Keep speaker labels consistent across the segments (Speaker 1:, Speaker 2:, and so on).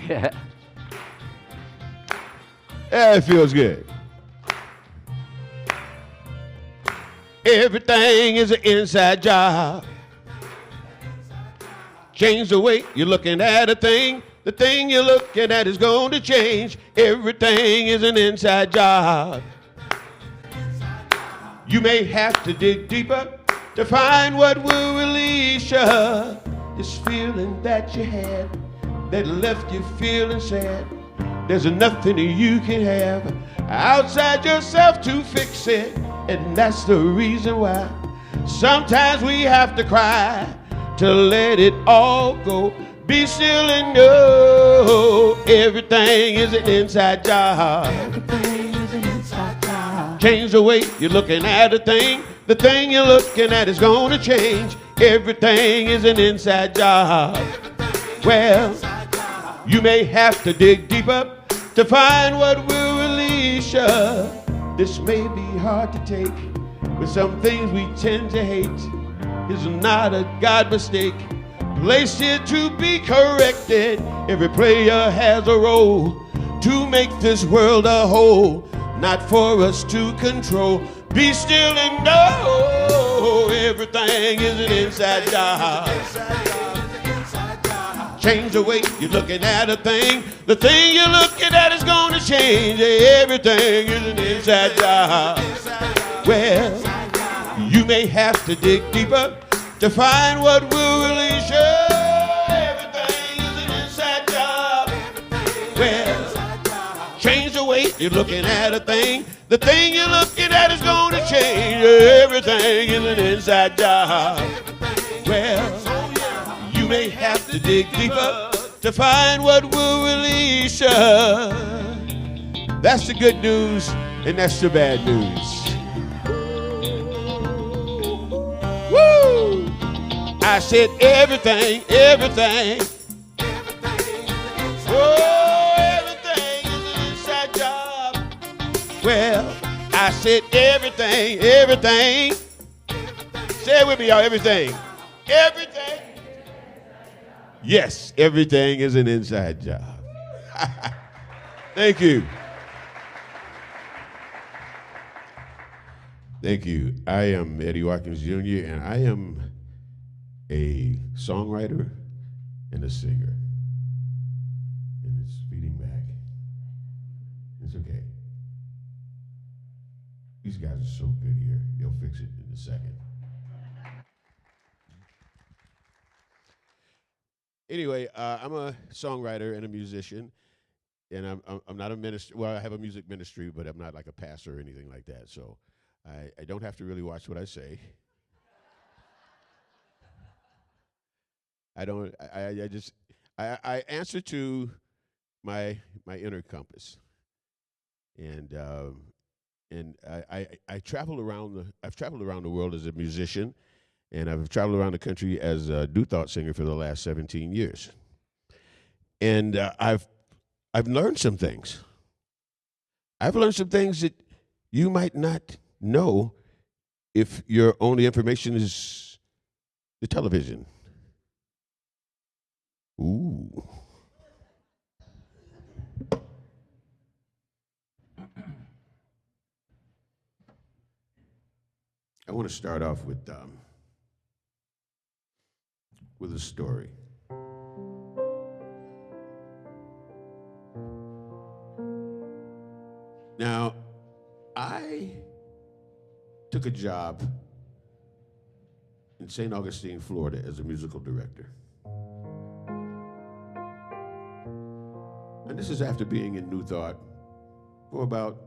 Speaker 1: Yeah.
Speaker 2: Yeah, it feels good. Everything is an inside job. Change the way you're looking at a thing. The thing you're looking at is going to change. Everything is an inside job. You may have to dig deeper to find what will release you. This feeling that you had that left you feeling sad. There's nothing you can have outside yourself to fix it. And that's the reason why sometimes we have to cry to let it all go. Be still and know everything is an inside job.
Speaker 1: Everything is an inside job.
Speaker 2: Change the way you're looking at a thing. The thing you're looking at is gonna change. Everything is an inside job. Well, you may have to dig deeper to find what will release you. This may be hard to take, but some things we tend to hate is not a God mistake. Placed here to be corrected. Every player has a role to make this world a whole, not for us to control. Be still and know everything is an inside job. Change the way you're looking at a thing. The thing you're looking at is going to change. Everything is an inside job. Well, you may have to dig deeper to find what will release you. Everything is an inside job. Well, change the way you're looking at a thing. The thing you're looking at is going to change. Everything is an inside job. Well, you may have to dig deeper to find what will release you. That's the good news, and that's the bad news. Woo! I said everything, everything. Oh, everything is an inside job. Well, I said everything, everything. Say it with me, y'all, everything. Everything. Yes, everything is an inside job. Thank you. Thank you. I am Eddie Watkins Jr., and I am a songwriter and a singer. And it's feeding back. It's okay. These guys are so good here. They'll fix it in a second. Anyway, I'm a songwriter and a musician, and I'm not a minister. Well, I have a music ministry, but I'm not like a pastor or anything like that. So I don't have to really watch what I say. I don't. I just I answer to my inner compass, and I travel around I've traveled around the world as a musician. And I've traveled around the country as a New Thought singer for the last 17 years. And I've learned some things. I've learned some things that you might not know if your only information is the television. Ooh. I want to start off with a story. Now, I took a job in St. Augustine, Florida as a musical director. And this is after being in New Thought for about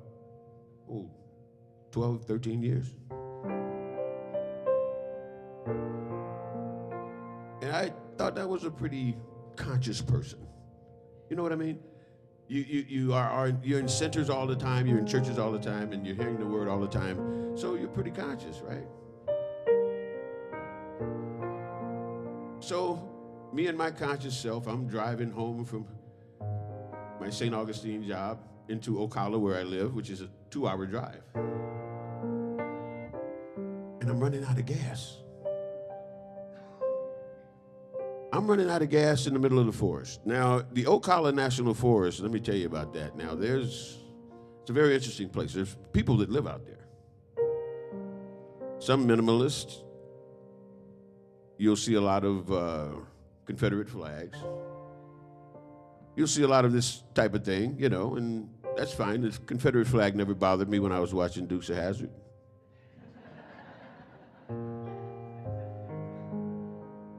Speaker 2: 12, 13 years. And I thought that was a pretty conscious person. You know what I mean? You're in centers all the time, you're in churches all the time, and you're hearing the word all the time. So you're pretty conscious, right? So me and my conscious self, I'm driving home from my St. Augustine job into Ocala, where I live, which is a 2-hour drive. And I'm running out of gas. I'm running out of gas in the middle of the forest. Now, the Ocala National Forest, let me tell you about that. Now, it's a very interesting place. There's people that live out there. Some minimalists. You'll see a lot of Confederate flags. You'll see a lot of this type of thing, and that's fine. The Confederate flag never bothered me when I was watching Dukes of Hazzard.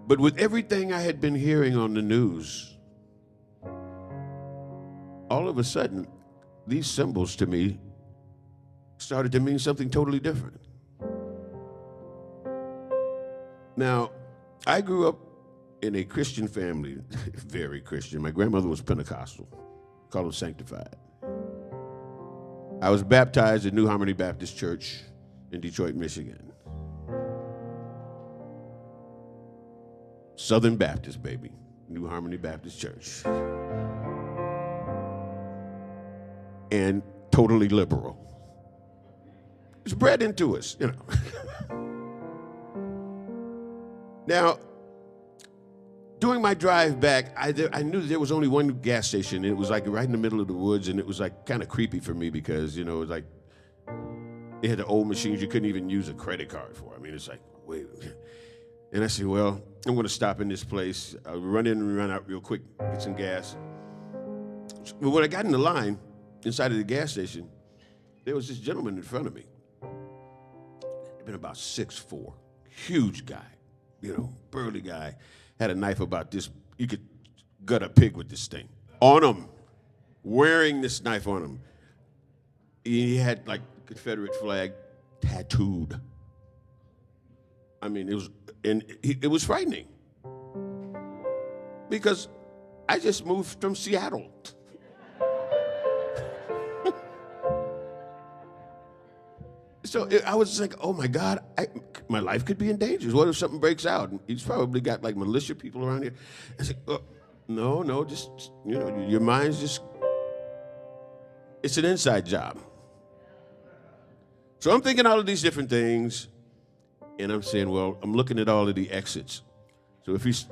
Speaker 2: But with everything I had been hearing on the news, all of a sudden, these symbols to me started to mean something totally different. Now, I grew up in a Christian family, very Christian. My grandmother was Pentecostal, called them sanctified. I was baptized at New Harmony Baptist Church in Detroit, Michigan. Southern Baptist, baby. New Harmony Baptist Church. And totally liberal. It's bred into us, Now, during my drive back, I knew there was only one gas station. And it was like right in the middle of the woods, and it was like kind of creepy for me because, it was like, it had the old machines you couldn't even use a credit card for. I mean, it's like, wait. And I said, well, I'm going to stop in this place. I'll run in and run out real quick, get some gas. But when I got in the line inside of the gas station, there was this gentleman in front of me. He'd been about 6'4", huge guy, burly guy. Had a knife about this. You could gut a pig with this thing. On him, wearing this knife on him. He had like Confederate flag tattooed. I mean, it was frightening because I just moved from Seattle. So I was like, oh my God, my life could be in danger. What if something breaks out? And he's probably got like militia people around here. I said, oh, no, just, your mind's just, it's an inside job. So I'm thinking all of these different things. And I'm saying, well, I'm looking at all of the exits. So if he's,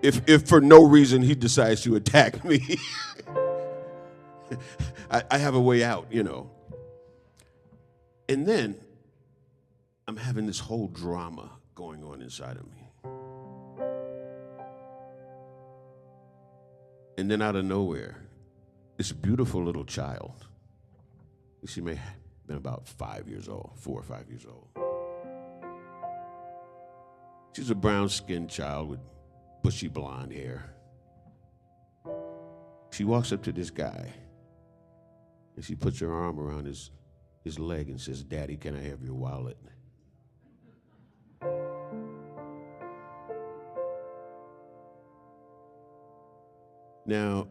Speaker 2: if for no reason he decides to attack me, I have a way out, And then I'm having this whole drama going on inside of me. And then out of nowhere, this beautiful little child, she may have been about 5 years old, 4 or 5 years old. She's a brown-skinned child with bushy blonde hair. She walks up to this guy, and she puts her arm around his leg and says, "Daddy, can I have your wallet?" Now,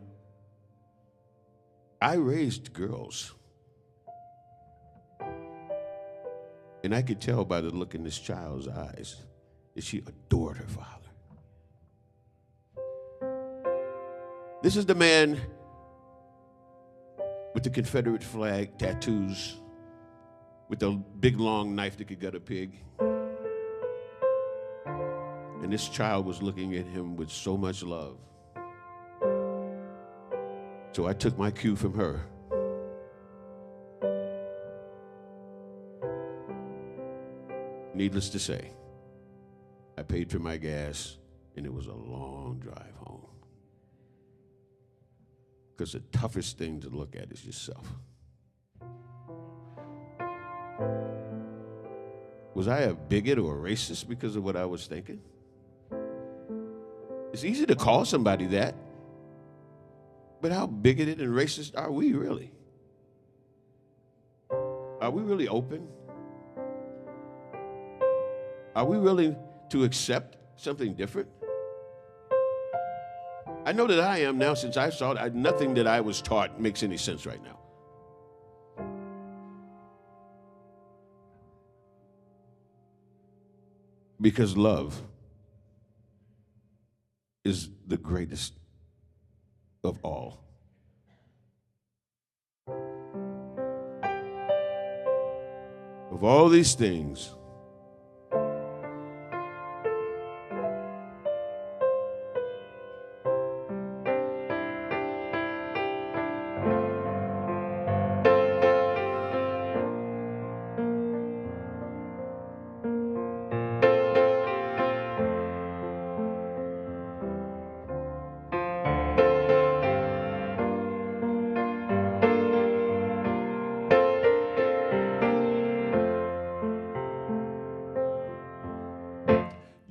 Speaker 2: I raised girls, and I could tell by the look in this child's eyes that she adored her father. This is the man with the Confederate flag tattoos, with the big long knife that could gut a pig. And this child was looking at him with so much love. So I took my cue from her. Needless to say, I paid for my gas, and it was a long drive home. Because the toughest thing to look at is yourself. Was I a bigot or a racist because of what I was thinking? It's easy to call somebody that, but how bigoted and racist are we really? Are we really open? Are we willing to accept something different? I know that I am now since I saw it. Nothing that I was taught makes any sense right now. Because love is the greatest of all. Of all these things,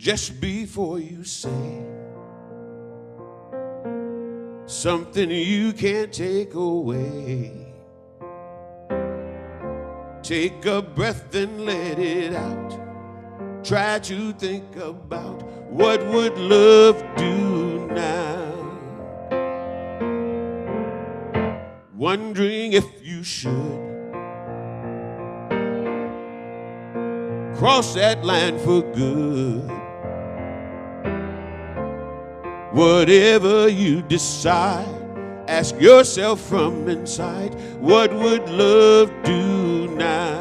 Speaker 2: just before you say something you can't take away. Take a breath and let it out. Try to think about what would love do now. Wondering if you should cross that line for good. Whatever you decide, ask yourself from inside, what would love do now?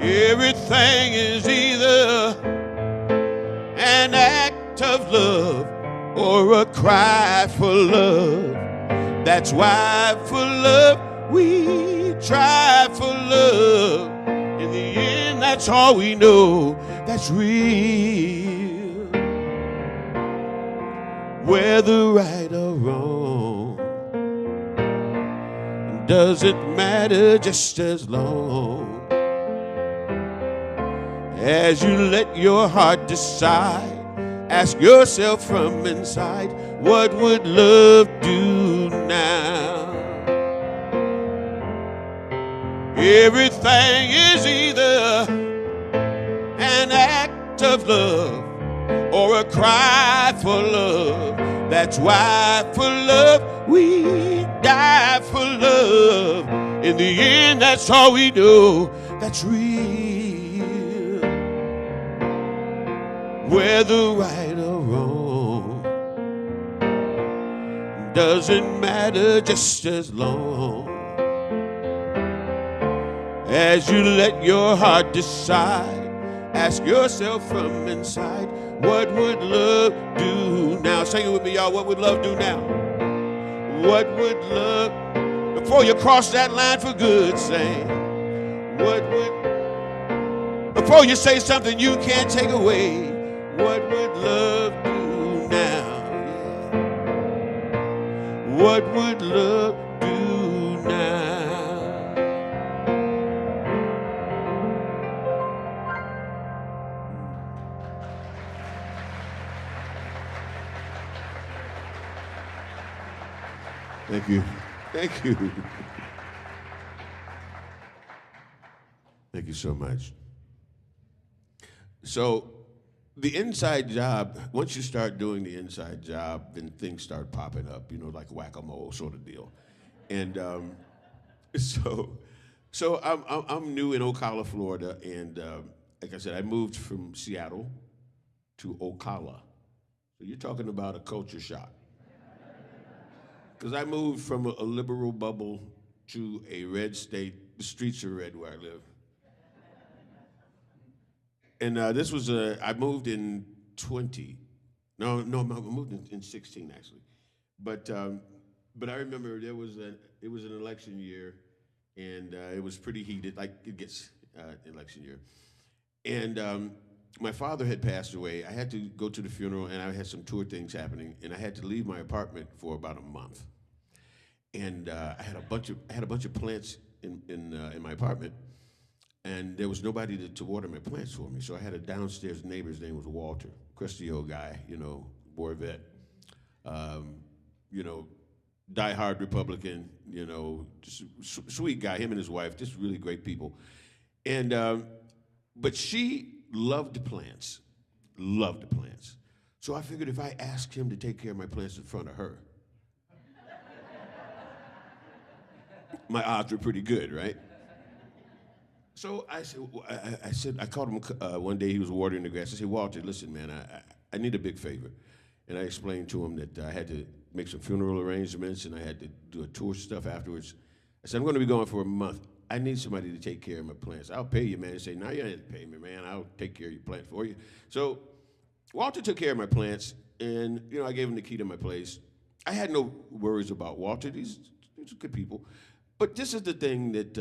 Speaker 2: Everything is either an act of love or a cry for love. That's why for love we try for love. In the end, that's all we know that's real. Whether right or wrong doesn't matter, just as long as you let your heart decide. Ask yourself from inside, what would love do now? Everything is either an act of love or a cry for love. That's why for love we die for love. In the end, that's all we know that's real. Whether right or wrong doesn't matter, just as long as you let your heart decide. Ask yourself from inside, what would love do now? Sing it with me, y'all. What would love do now? What would love, before you cross that line for good, say, what would, before you say something you can't take away, what would love do now? Yeah. What would love do now? Thank you. Thank you. Thank you so much. So, the inside job, once you start doing the inside job, then things start popping up, you know, like whack-a-mole sort of deal. And so I'm new in Ocala, Florida, and like I said, I moved from Seattle to Ocala. So you're talking about a culture shock. Because I moved from a liberal bubble to a red state. The streets are red where I live. And this was I moved in 20. No, I moved in 16 actually. But I remember it was an election year, and it was pretty heated, like it gets election year. And my father had passed away. I had to go to the funeral, and I had some tour things happening, and I had to leave my apartment for about a month. And I had a bunch of plants in my apartment, and there was nobody to water my plants for me. So I had a downstairs neighbor. His name was Walter, crusty old guy, you know, war vet, you know, diehard Republican, you know, just sweet guy. Him and his wife, just really great people. And but she loved plants. So I figured if I asked him to take care of my plants in front of her, my odds were pretty good, right? So I called him one day. He was watering the grass. I said, Walter, listen, man, I need a big favor. And I explained to him that I had to make some funeral arrangements, and I had to do a tour stuff afterwards. I said, I'm going to be gone for a month. I need somebody to take care of my plants. I'll pay you, man. He said, no, you don't have to pay me, man. I'll take care of your plant for you. So Walter took care of my plants, and you know, I gave him the key to my place. I had no worries about Walter. These are good people. But this is the thing that,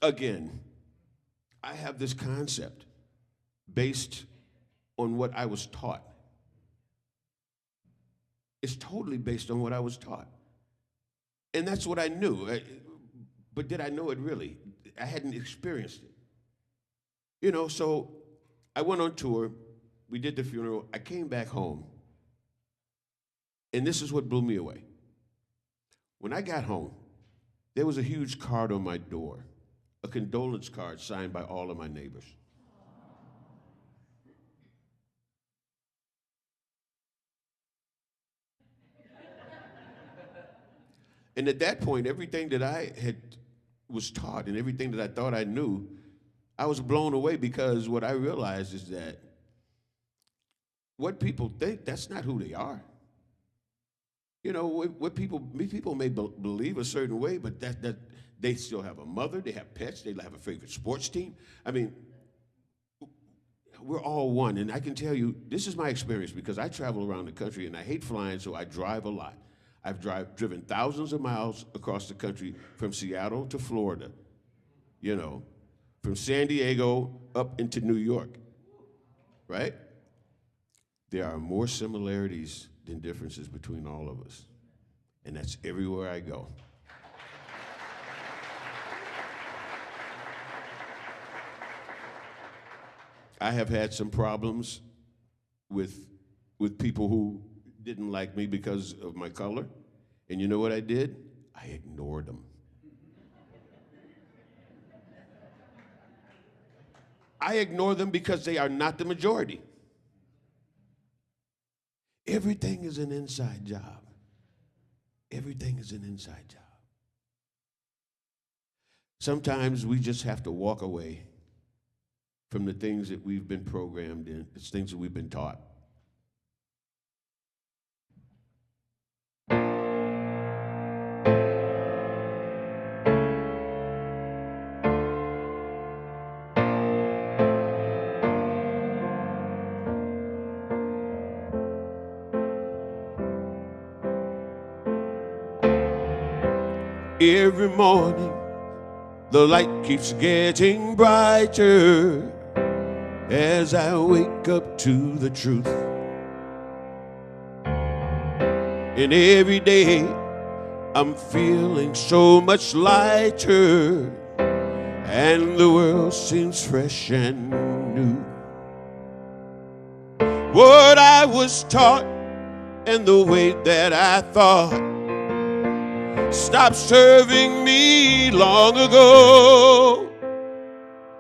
Speaker 2: again, I have this concept based on what I was taught. It's totally based on what I was taught. And that's what I knew. But did I know it really? I hadn't experienced it. So I went on tour. We did the funeral. I came back home. And this is what blew me away. When I got home, there was a huge card on my door, a condolence card signed by all of my neighbors. And at that point, everything that I was taught and everything that I thought I knew, I was blown away, because what I realized is that what people think, that's not who they are. What people may believe a certain way, but that they still have a mother, they have pets, they have a favorite sports team. I mean, we're all one. And I can tell you, this is my experience, because I travel around the country and I hate flying, so I drive a lot. I've driven thousands of miles across the country, from Seattle to Florida, from San Diego up into New York, right? There are more similarities than differences between all of us. And that's everywhere I go. I have had some problems with people who didn't like me because of my color. And you know what I did? I ignored them. I ignore them because they are not the majority. Everything is an inside job. Everything is an inside job. Sometimes we just have to walk away from the things that we've been programmed in, the things that we've been taught. Every morning, the light keeps getting brighter as I wake up to the truth. And every day, I'm feeling so much lighter, and the world seems fresh and new. What I was taught and the way that I thought stopped serving me long ago.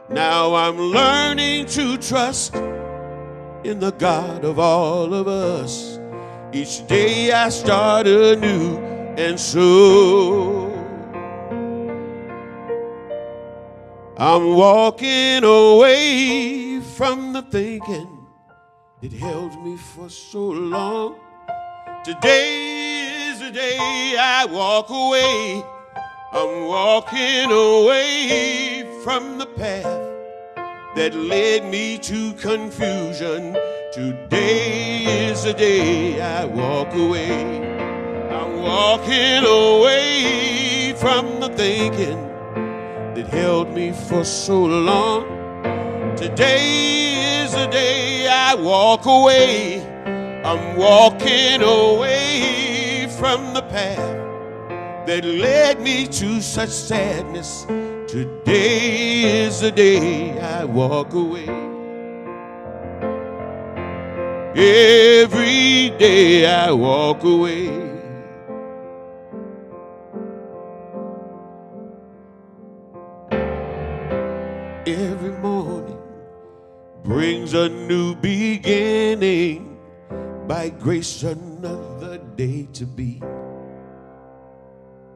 Speaker 2: Now I'm learning to trust in the God of all of us. Each day I start anew, and so I'm walking away from the thinking that held me for so long. Today is the day I walk away. I'm walking away from the path that led me to confusion. Today is the day I walk away. I'm walking away from the thinking that held me for so long. Today is the day I walk away. I'm walking away from the path that led me to such sadness. Today is the day I walk away. Every day I walk away. Every morning brings a new beginning. By grace, another day to be.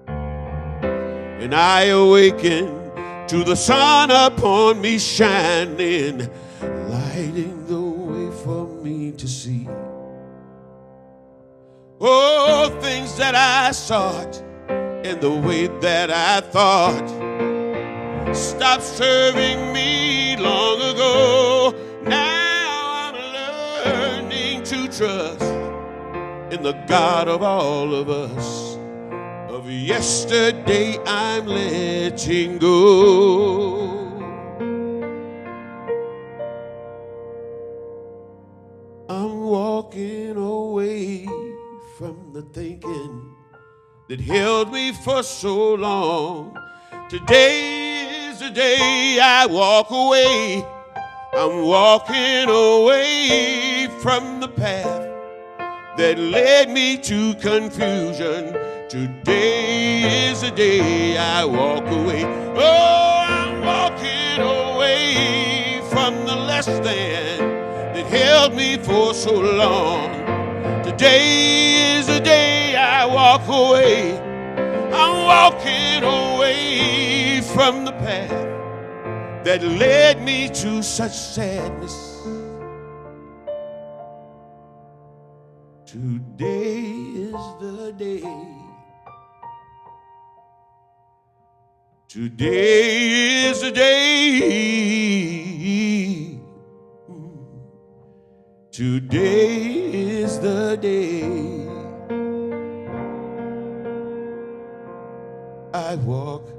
Speaker 2: And I awaken to the sun upon me shining, lighting the way for me to see. Oh, things that I sought and the way that I thought stopped serving me long ago. Now I'm learning to trust in the God of all of us. Of yesterday I'm letting go. I'm walking away from the thinking that held me for so long. Today is the day I walk away. I'm walking away from the path that led me to confusion. Today is the day I walk away. Oh, I'm walking away from the less than that held me for so long. Today is the day I walk away. I'm walking away from the path that led me to such sadness. Today is the day. Today is the day. Today is the day I walk